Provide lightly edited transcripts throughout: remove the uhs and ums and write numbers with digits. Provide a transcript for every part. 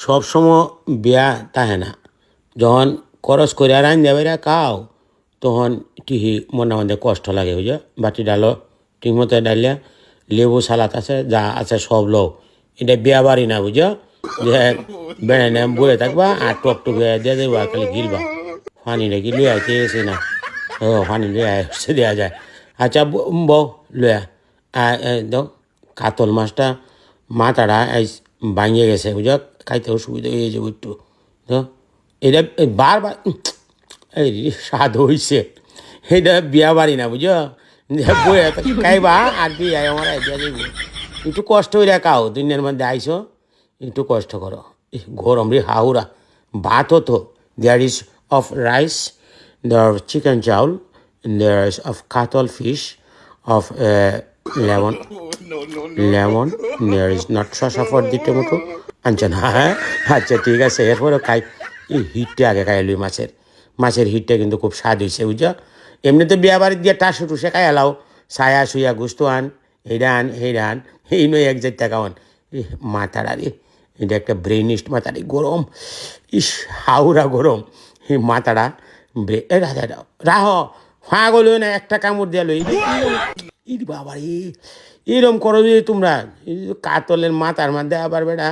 সবসময় বিয়া তাহে না যখন খরচ করে রান যাবে খাও তখন টিহি মনে মধ্যে কষ্ট লাগে বুঝো বাটি ডালো ঠিকমতো ডালিয়া লেবু সালাদ আছে যা আছে সব লো এটা বিয়া বাড়ি না বুঝো যে বেড়ে নে বয়ে থাকবা আর টক টুক দিয়ে দেবো আর খালি গিলবা পানি নাকি লুয়ে আইতেছে না ও পানি লুয়ে আসছে দেওয়া যায় আচ্ছা বউ লুয়া দাও কাতল মাছটা মাথাটা ভাঙিয়ে গেছে বুঝো খাইতে অসুবিধা হয়ে যাবো একটু তো এটা বারবার এই স্বাদ হয়েছে এটা বিয়া বাড়ি না বুঝো বইয়া খাইবা আর বিয়ে আমার আইডিয়া দেব একটু কষ্ট হইয়া খাও দুনিয়ার মধ্যে আইসো একটু কষ্ট করো গরম রে হাউরা ভাত হতো there is of rice there chicken চাউল there is of katla fish of lemon lemon there is not সসা ফর দি টমেটো আনছে না হ্যাঁ আচ্ছা ঠিক আছে এরপরে খাই এই হিটটা আগে খাই লুই মাছের হিটটা কিন্তু খুব স্বাদ হয়েছে বুঝছো এমনিতে বিয়া বাড়ি দিয়ে টাসু টুসে খাই এলাও ছায়া শুয়া গুস্ত আন হেইডা আন এই নয় এক জায়গা খাওয়ান মাথাটা রে এটা একটা ব্রেনিস্ট মাথারি গরম ইস হাউরা গরম এই মাথাটা রাধা দাও রাহ ফাঁ গলো না একটা কামড় দিয়া লই ই বাবা রে এরম করো যে তোমরা কাতলের মাথার মধ্যে আবার বেটা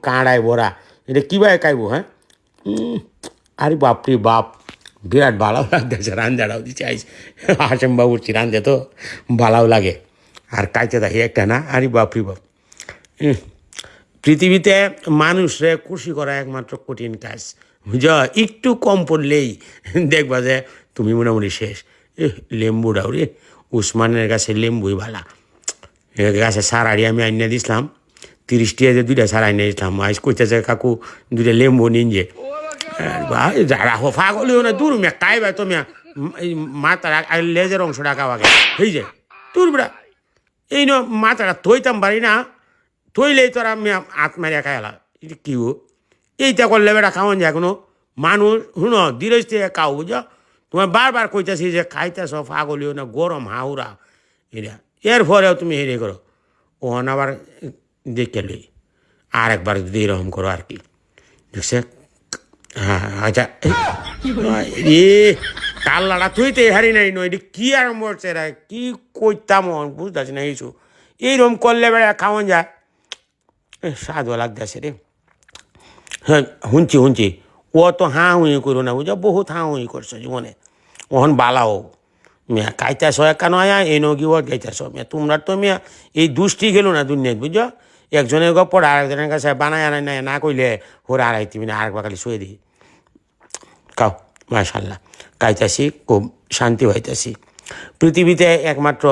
কাঁড়ায় ভরা এটা কীভাবে খাইবো হ্যাঁ আরে বাপরে বাপ বিরাট ভালো লাগতেছে রান্দাটাও দিচ্ছে আইস হাসেম বাবুর রান্ধে তো ভালোও লাগে আর কাইতে দেখি একটা না আরে বাপরে বাপ পৃথিবীতে মানুষরে খুশি করা একমাত্র কঠিন কাজ বুঝ একটু কম পড়লেই দেখবা যে তুমি মোটামুটি শেষ লেম্বুটাও রে উসমানের কাছে লেম্বুই ভালা গাছে সারাড়ি আমি আইনে দিছিলাম 30 টাকা যে 2টা সার আইনে দিছিলাম আইস কইতেছে কাকু 2টা লেম্বু নিন যে যারা হফা গলেও না দূর মিয়া খাইবা তো মিয়া এই মাথার লেজের অংশটা খাওয়াকে হয়ে যায় তোর বেড়া এই ন মাথাটা থইতাম পারি না থইলেই তোরা মিয়া হাত মারিয়া খাইলা এটা কি এইটা করলে বেড়া খাওয়ান যায় কোনো মানুষ শুন ধীরে থেকে খাও বুঝো তোমার বারবার কইতেছি যে খাইতেছ ফাগলিও না গরম হাউরা এটা এর পরেও তুমি হেরে করো ওখান আবার দেখে লই আর একবার যদি এরকম করো আর কি দেখছে হ্যাঁ আচ্ছা এ কাল্লাটা তুইতে হারি নাই নয় এটা কি আর মরছে রা কি কইতাম বুঝতেছি না কিছু এইরকম করলে বেড়া খাওয়ান যায় স্বাদও লাগতেছে রে হ্যাঁ শুনছি ও তো হাঁ হুঁই করো না বুঝো বহুত হাঁ হুঁই করছে জীবনে ওহন বালাও মিয়া খাইতেছ একা নয় এনো কি ওর খাইতেছ মিয়া তোমরা তো মিয়া এই দুষ্টি গেলো না দুনিয়ায় বুঝছো একজনের গপ্পর আরেকজনের কাছে বানায় আনাই নাই না কইলে ওরা আড়াইতি মিনিট আরেকবার খালি শুয়ে দিই খাও মাশাল্লাহ খাইতেছি খুব শান্তি হইতেছি পৃথিবীতে একমাত্র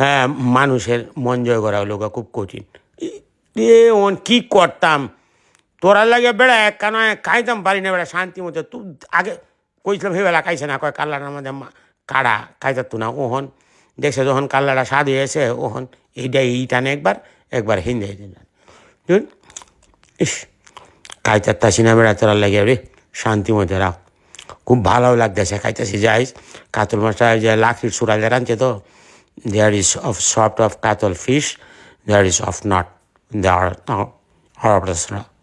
হ্যাঁ মানুষের মন জয় করা হলো খুব কঠিন এ ওন কী করতাম তোরার লাগে বেড়া একা নয় খাইতাম পারি না বেড়া শান্তি মতো তুই আগে কইছিলাম বেলা খাইছে না কয় কাল্লাটার মধ্যে কাড়া খাইতার না ওহন দেখছে যখন কাল্লাটা স্বাদ হয়েছে ওহন এইটা টানে একবার হিন্দে ইস খাইতারতাছি না বেড়া তোরার লাগে রে শান্তি মতো রাখ খুব ভালো লাগতেছে খাইতেছি যাইস কাতল মাছটা যে লাখির সুরালে রাঁধছে তো there is of soft of katla fish there is of not there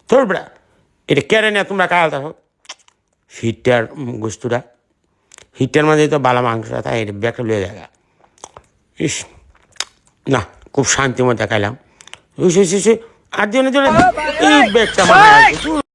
তোর বেড়া এটা কেড়ে না তোমরা খাওয়া থাকো হিটটার গুস্তুটা হিটটার মাঝে তো বালা মাংস তাই এটা ব্যাগটা লয়ে দেখা ইস না খুব শান্তি মতো খাইলাম আর জন্য এই ব্যাগটা